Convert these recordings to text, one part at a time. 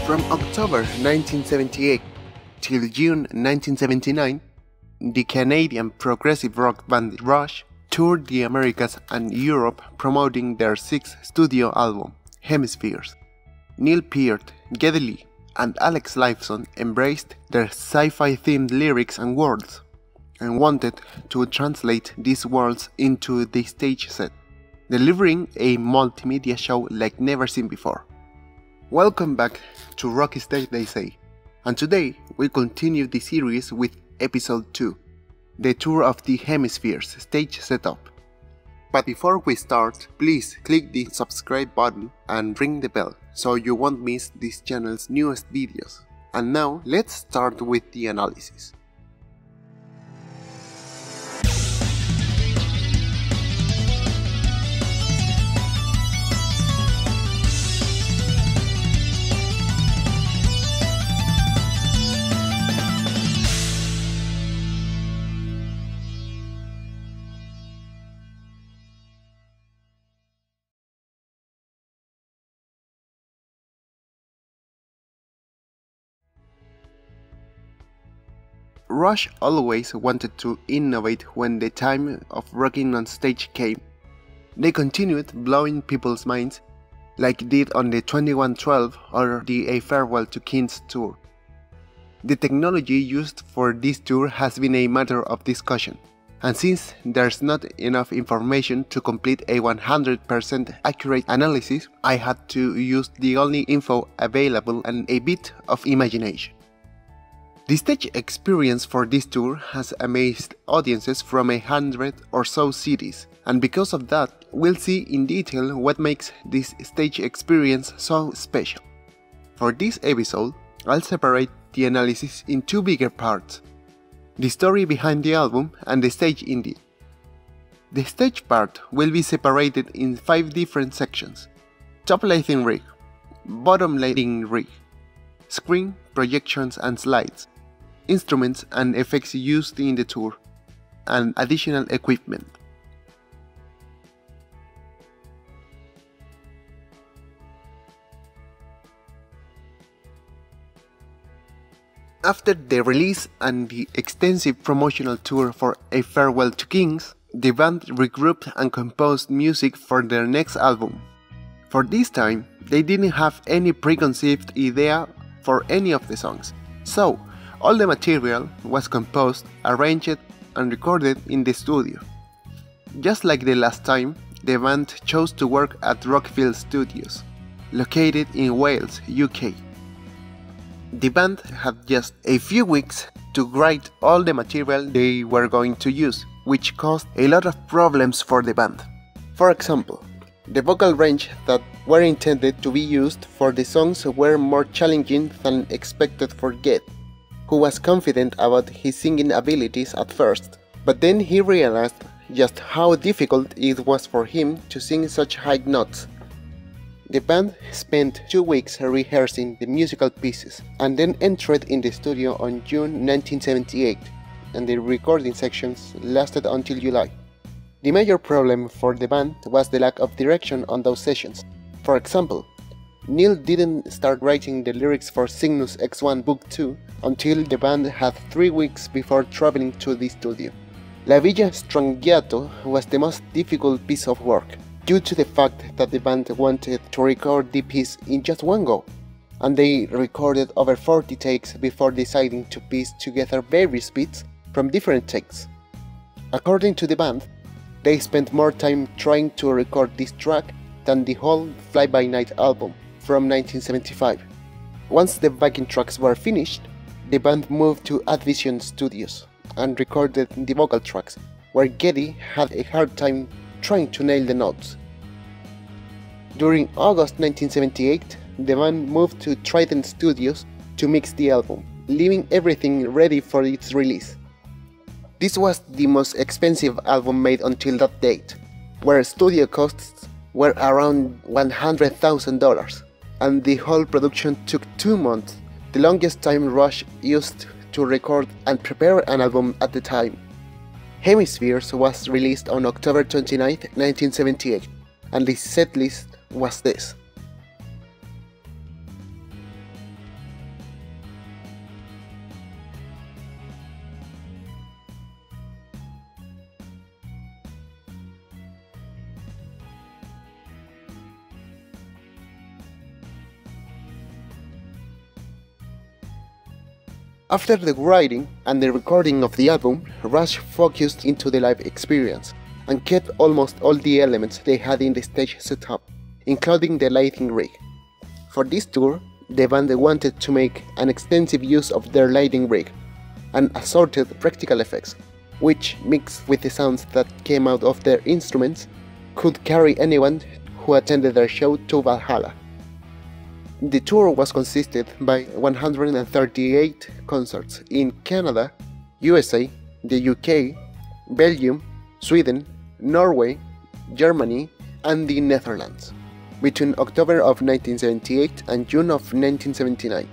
From October 1978 till June 1979, the Canadian progressive rock band Rush toured the Americas and Europe promoting their sixth studio album, Hemispheres. Neil Peart, Geddy Lee, and Alex Lifeson embraced their sci-fi themed lyrics and words, and wanted to translate these worlds into the stage set, delivering a multimedia show like never seen before. Welcome back to Rocky Stage They Say, and today we continue the series with episode 2, the Tour of the Hemispheres stage setup. But before we start, please click the subscribe button and ring the bell so you won't miss this channel's newest videos. And now let's start with the analysis. Rush always wanted to innovate when the time of rocking on stage came. They continued blowing people's minds, like did on the 2112 or the A Farewell to Kings tour. The technology used for this tour has been a matter of discussion, and since there's not enough information to complete a 100% accurate analysis, I had to use the only info available and a bit of imagination. The stage experience for this tour has amazed audiences from 100 or so cities, and because of that, we'll see in detail what makes this stage experience so special. For this episode, I'll separate the analysis in two bigger parts: the story behind the album and the stage indeed. The stage part will be separated in 5 different sections: top lighting rig, bottom lighting rig, screen, projections and slides, instruments and effects used in the tour, and additional equipment. After the release and the extensive promotional tour for A Farewell to Kings, the band regrouped and composed music for their next album. For this time, they didn't have any preconceived idea for any of the songs, so all the material was composed, arranged and recorded in the studio. Just like the last time, the band chose to work at Rockfield Studios, located in Wales, UK. The band had just a few weeks to write all the material they were going to use, which caused a lot of problems for the band. For example, the vocal range that were intended to be used for the songs were more challenging than expected for Geddy, who was confident about his singing abilities at first, but then he realized just how difficult it was for him to sing such high notes. The band spent 2 weeks rehearsing the musical pieces and then entered in the studio on June 1978, and the recording sections lasted until July. The major problem for the band was the lack of direction on those sessions. For example, Neil didn't start writing the lyrics for Cygnus X1 Book 2 until the band had 3 weeks before traveling to the studio. La Villa Strangiato was the most difficult piece of work, due to the fact that the band wanted to record the piece in just one go, and they recorded over 40 takes before deciding to piece together various bits from different takes. According to the band, they spent more time trying to record this track than the whole Fly By Night album from 1975. Once the backing tracks were finished, the band moved to Advision Studios and recorded the vocal tracks, where Geddy had a hard time trying to nail the notes. During August 1978, the band moved to Trident Studios to mix the album, leaving everything ready for its release. This was the most expensive album made until that date, where studio costs were around $100,000, and the whole production took 2 months, the longest time Rush used to record and prepare an album at the time. Hemispheres was released on October 29, 1978, and the setlist was this. After the writing and the recording of the album, Rush focused into the live experience and kept almost all the elements they had in the stage setup, including the lighting rig. For this tour, the band wanted to make an extensive use of their lighting rig and assorted practical effects, which, mixed with the sounds that came out of their instruments, could carry anyone who attended their show to Valhalla. The tour was consisted by 138 concerts in Canada, USA, the UK, Belgium, Sweden, Norway, Germany, and the Netherlands, between October of 1978 and June of 1979.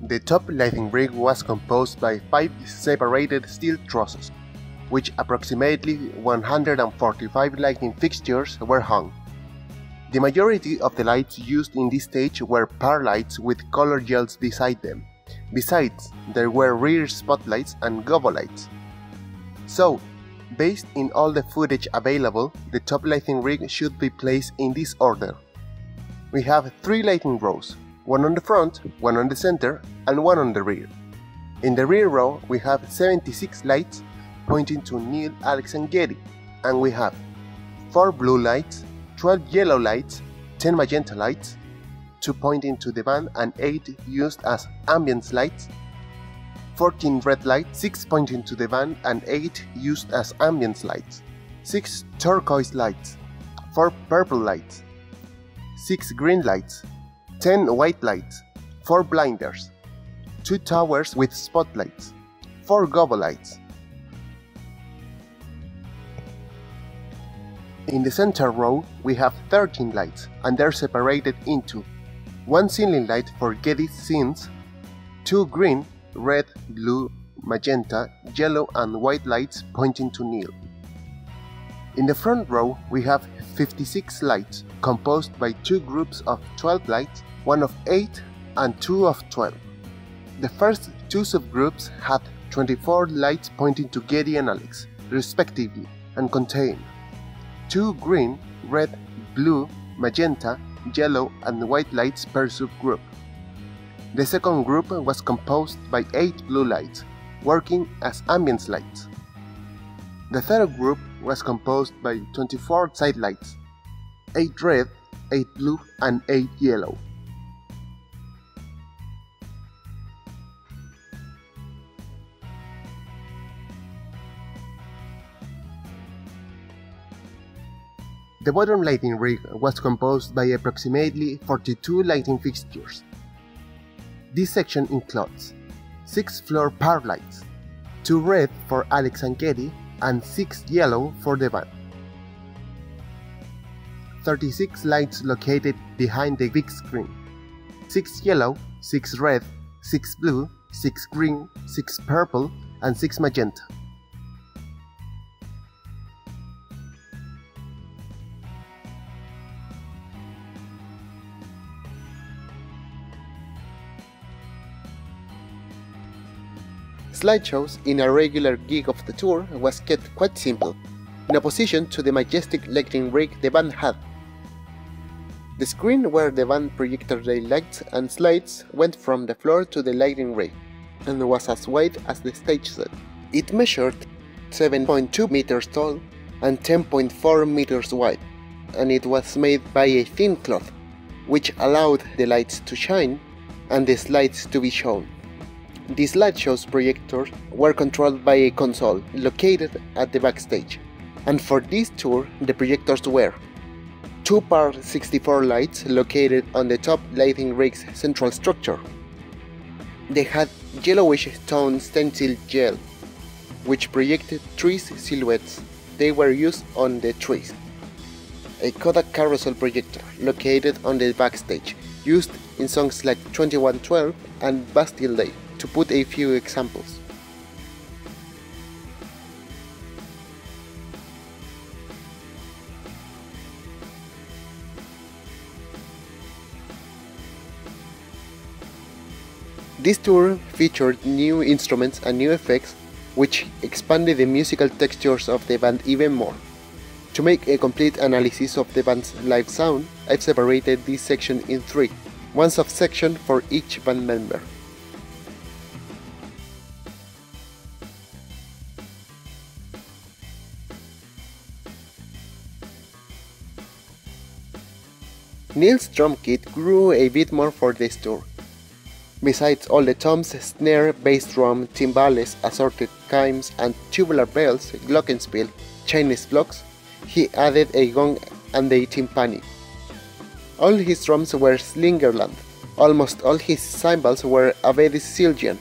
The top lighting rig was composed by 5 separated steel trusses, which approximately 145 lighting fixtures were hung. The majority of the lights used in this stage were par lights with color gels beside them. Besides, there were rear spotlights and gobo lights. So, based on all the footage available, the top lighting rig should be placed in this order. We have 3 lighting rows, one on the front, one on the center, and one on the rear. In the rear row, we have 76 lights pointing to Neil, Alex and Geddy, and we have 4 blue lights, 12 yellow lights, 10 magenta lights, 2 pointing to the band and 8 used as ambience lights, 14 red lights, 6 pointing to the band and 8 used as ambience lights, 6 turquoise lights, 4 purple lights, 6 green lights, 10 white lights, 4 blinders, 2 towers with spotlights, 4 gobo lights. In the center row, we have 13 lights, and they're separated into 1 ceiling light for Geddy's scenes, 2 green, red, blue, magenta, yellow and white lights pointing to Neil. In the front row, we have 56 lights, composed by 2 groups of 12 lights, 1 of 8 and 2 of 12. The first 2 subgroups had 24 lights pointing to Geddy and Alex, respectively, and contain 2 green, red, blue, magenta, yellow and white lights per subgroup. The second group was composed by 8 blue lights, working as ambience lights. The third group was composed by 24 side lights, 8 red, 8 blue and 8 yellow. The bottom lighting rig was composed by approximately 42 lighting fixtures. This section includes 6 floor par lights, 2 red for Alex and Geddy, and 6 yellow for the band. 36 lights located behind the big screen, 6 yellow, 6 red, 6 blue, 6 green, 6 purple, and 6 magenta. Slideshows in a regular gig of the tour was kept quite simple, in opposition to the majestic lighting rig the band had. The screen where the band projected their lights and slides went from the floor to the lighting rig, and was as wide as the stage set. It measured 7.2 meters tall and 10.4 meters wide, and it was made by a thin cloth, which allowed the lights to shine and the slides to be shown. The slideshow's projectors were controlled by a console located at the backstage, and for this tour the projectors were 2 par 64 lights located on the top lighting rig's central structure. They had yellowish tone stencil gel, which projected trees silhouettes. They were used on the trees. A Kodak carousel projector located on the backstage, used in songs like 2112 and Bastille Day, to put a few examples. This tour featured new instruments and new effects, which expanded the musical textures of the band even more. To make a complete analysis of the band's live sound, I've separated this section in 3, one subsection for each band member. Neil's drum kit grew a bit more for this tour. Besides all the toms, snare, bass drum, timbales, assorted chimes, and tubular bells, glockenspiel, Chinese blocks, he added a gong and a timpani. All his drums were Slingerland, almost all his cymbals were Avedis Silgian,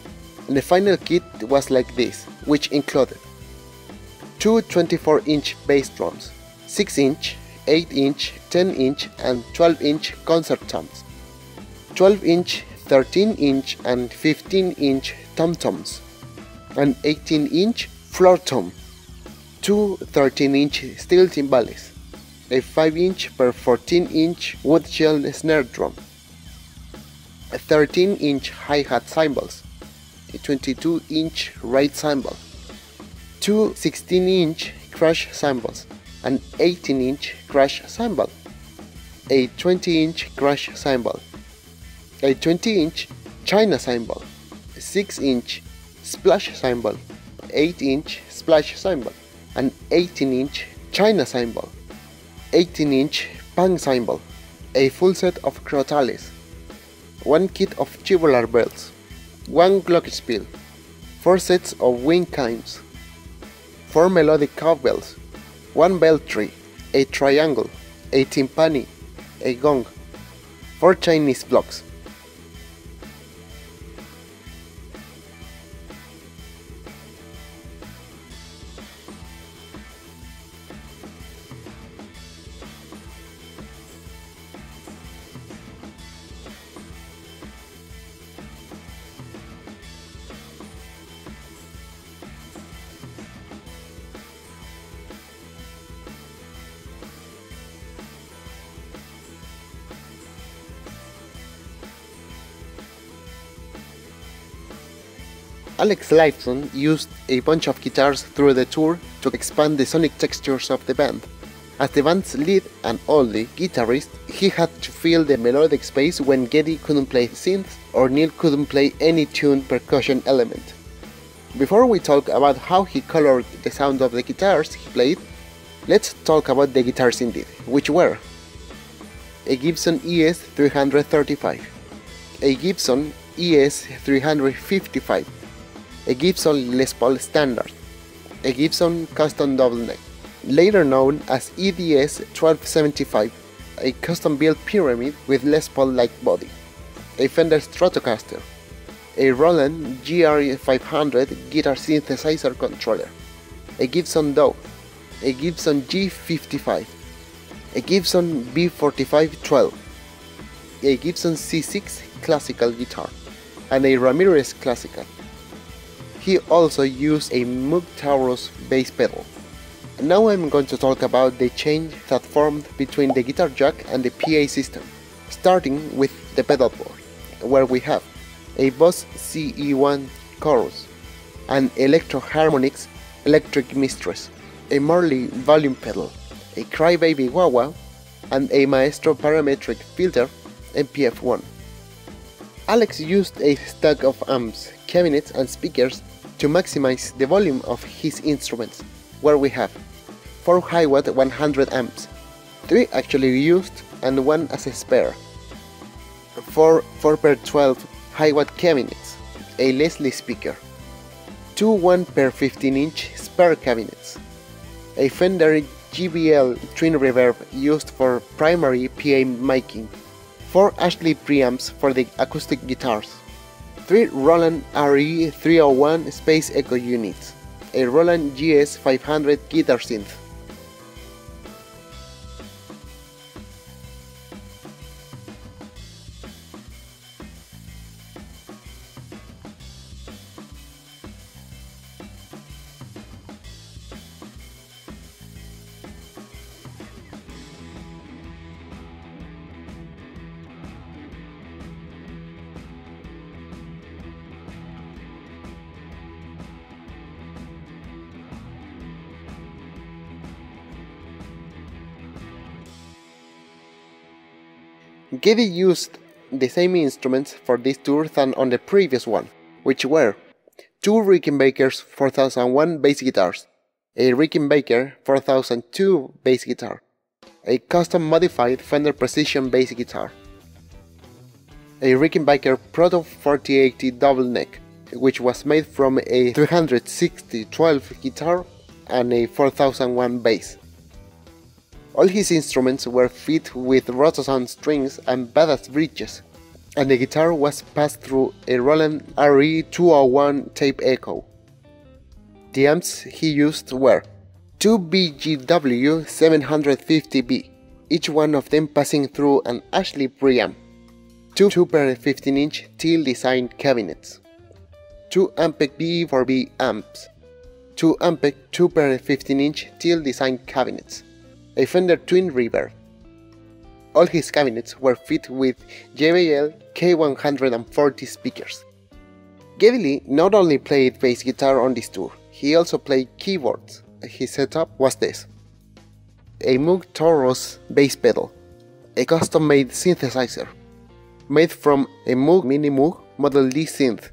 and the final kit was like this, which included 2 24-inch bass drums, 6-inch, 8-inch, 10-inch, and 12-inch concert toms, 12-inch, 13-inch, and 15-inch tom-toms, an 18-inch floor tom, 2 13-inch steel timbales, a 5-inch per 14-inch wood shell snare drum, a 13-inch hi-hat cymbals, a 22-inch ride cymbal, 2 16-inch crash cymbals, an 18-inch crash cymbal, a 20-inch crash cymbal, a 20-inch China cymbal, a 6-inch splash cymbal, 8-inch splash cymbal, an 18-inch China cymbal, 18-inch Pang cymbal, a full set of crotales, 1 kit of tubular bells, 1 glockenspiel, 4 sets of wind chimes, 4 melodic cowbells, 1 bell tree, a triangle, a timpani, a gong, 4 Chinese blocks. Alex Lifeson used a bunch of guitars through the tour to expand the sonic textures of the band. As the band's lead and only guitarist, he had to fill the melodic space when Geddy couldn't play synths or Neil couldn't play any tuned percussion element. Before we talk about how he colored the sound of the guitars he played, let's talk about the guitars indeed, which were a Gibson ES 335, a Gibson ES 355, a Gibson Les Paul Standard, a Gibson Custom Double Neck, later known as EDS 1275, a custom-built pyramid with Les Paul-like body, a Fender Stratocaster, a Roland GR500 guitar synthesizer controller, a Gibson DAW, a Gibson G55, a Gibson B4512, a Gibson C6 classical guitar, and a Ramirez classical. He also used a Moog Taurus bass pedal. Now I'm going to talk about the change that formed between the guitar jack and the PA system, starting with the pedal board, where we have a Boss CE1 chorus, an Electro Harmonix Electric Mistress, a Marley volume pedal, a Crybaby wah-wah, and a Maestro parametric filter MPF1. Alex used a stack of amps, cabinets and speakers to maximize the volume of his instruments, where we have 4 high-watt 100 amps, 3 actually used and 1 as a spare, 4 4x12 high-watt cabinets, a Leslie speaker, 2 1x15-inch spare cabinets, a Fender GBL twin reverb used for primary PA miking, 4 Ashley preamps for the acoustic guitars, 3 Roland RE301 Space Echo units, a Roland GS500 guitar synth. Geddy used the same instruments for this tour than on the previous one, which were 2 Rickenbackers 4001 bass guitars, a Rickenbacker 4002 bass guitar, a custom modified Fender Precision bass guitar, a Rickenbacker Proto 4080 double neck, which was made from a 360 12 guitar and a 4001 bass. All his instruments were fit with Rotosound strings and badass bridges, and the guitar was passed through a Roland RE201 tape echo. The amps he used were 2 BGW 750B, each one of them passing through an Ashley preamp, 2 Super 15-inch Teal designed cabinets, 2 Ampeg B4B amps, 2 Ampeg Super 15-inch Teal designed cabinets, a Fender Twin Reverb. All his cabinets were fit with JBL K140 speakers. Geddy Lee not only played bass guitar on this tour, he also played keyboards. His setup was this: a Moog Taurus bass pedal, a custom-made synthesizer, made from a Moog Mini Moog Model D synth,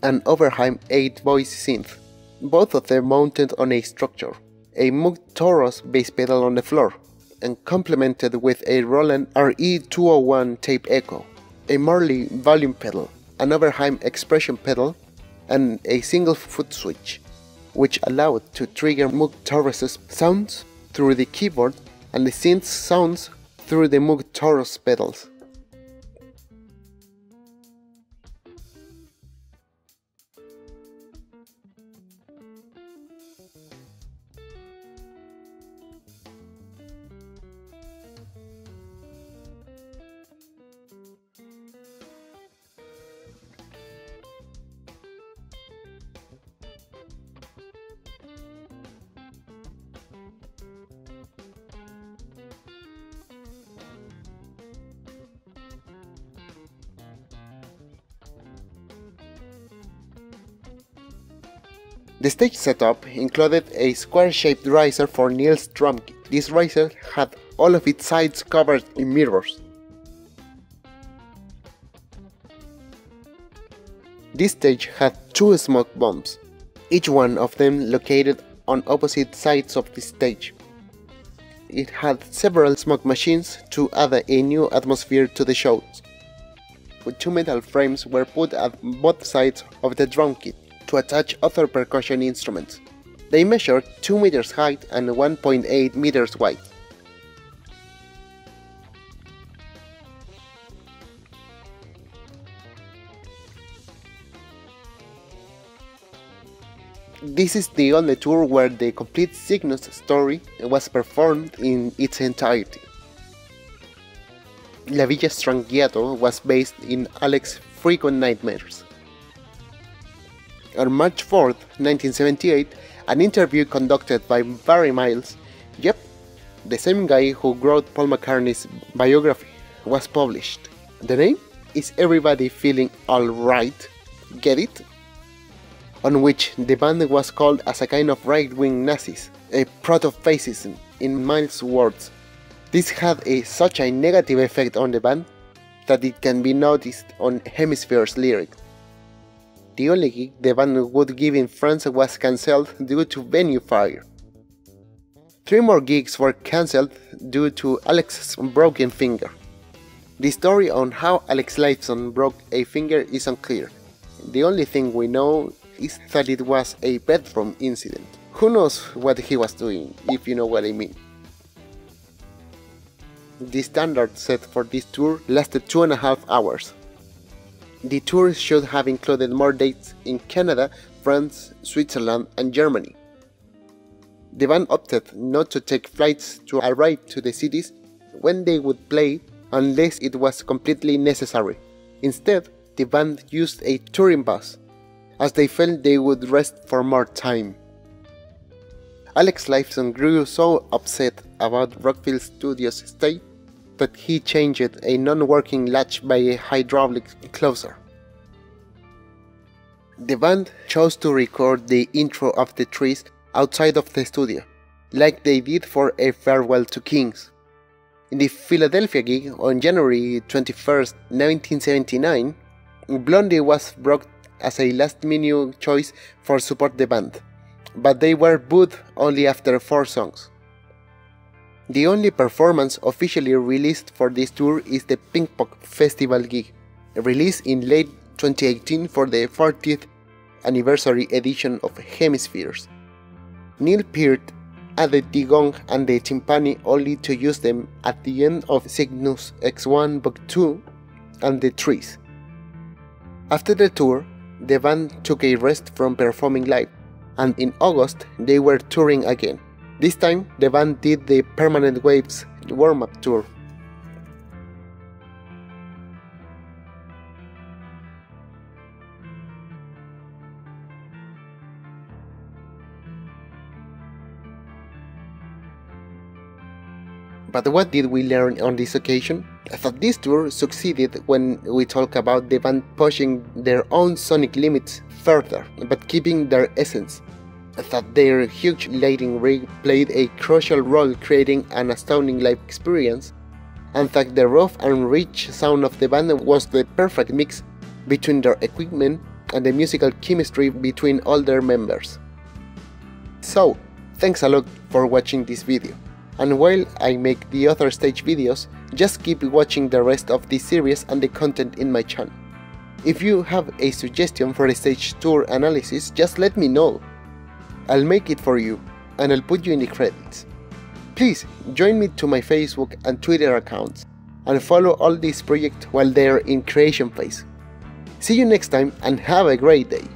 an Oberheim 8-voice synth, both of them mounted on a structure, a Moog Taurus bass pedal on the floor, and complemented with a Roland RE201 tape echo, a Marley volume pedal, an Oberheim expression pedal, and a single foot switch, which allowed to trigger Moog Taurus's sounds through the keyboard and the synth's sounds through the Moog Taurus pedals. The stage setup included a square-shaped riser for Neil's drum kit. This riser had all of its sides covered in mirrors. This stage had 2 smoke bombs, each one of them located on opposite sides of the stage. It had several smoke machines to add a new atmosphere to the shows. 2 metal frames were put at both sides of the drum kit to attach other percussion instruments. They measured 2 meters height and 1.8 meters wide. This is the only tour where the complete Cygnus story was performed in its entirety. La Villa Strangiato was based in Alex's Frequent Nightmares. On March 4, 1978, an interview conducted by Barry Miles, yep, the same guy who wrote Paul McCartney's biography, was published. The name is Everybody Feeling Alright, get it? On which the band was called as a kind of right-wing Nazis, a proto-fascism in Miles' words. This had such a negative effect on the band that it can be noticed on Hemispheres lyrics. The only gig the band would give in France was cancelled due to venue fire. 3 more gigs were cancelled due to Alex's broken finger. The story on how Alex Lifeson broke a finger is unclear. The only thing we know is that it was a bedroom incident. Who knows what he was doing, if you know what I mean. The standard set for this tour lasted 2.5 hours. The tour should have included more dates in Canada, France, Switzerland, and Germany. The band opted not to take flights to arrive to the cities when they would play unless it was completely necessary. Instead, the band used a touring bus, as they felt they would rest for more time. Alex Lifeson grew so upset about Rockville Studios' stay that he changed a non-working latch by a hydraulic closer. The band chose to record the intro of the Trees outside of the studio, like they did for A Farewell to Kings. In the Philadelphia gig on January 21st, 1979, Blondie was brought as a last-minute choice for support the band, but they were booed only after 4 songs. The only performance officially released for this tour is the Pinkpop Festival gig, released in late 2018 for the 40th anniversary edition of Hemispheres. Neil Peart added the gong and the timpani only to use them at the end of Cygnus X1 Book 2 and the Trees. After the tour, the band took a rest from performing live, and in August they were touring again. This time the band did the Permanent Waves warm-up tour. But what did we learn on this occasion? That this tour succeeded when we talk about the band pushing their own sonic limits further, but keeping their essence. That their huge lighting rig played a crucial role creating an astounding live experience, and that the rough and rich sound of the band was the perfect mix between their equipment and the musical chemistry between all their members. So, thanks a lot for watching this video. And while I make the other stage videos, just keep watching the rest of this series and the content in my channel. If you have a suggestion for a stage tour analysis, just let me know. I'll make it for you, and I'll put you in the credits. Please join me to my Facebook and Twitter accounts, and follow all these projects while they're in creation phase. See you next time and have a great day!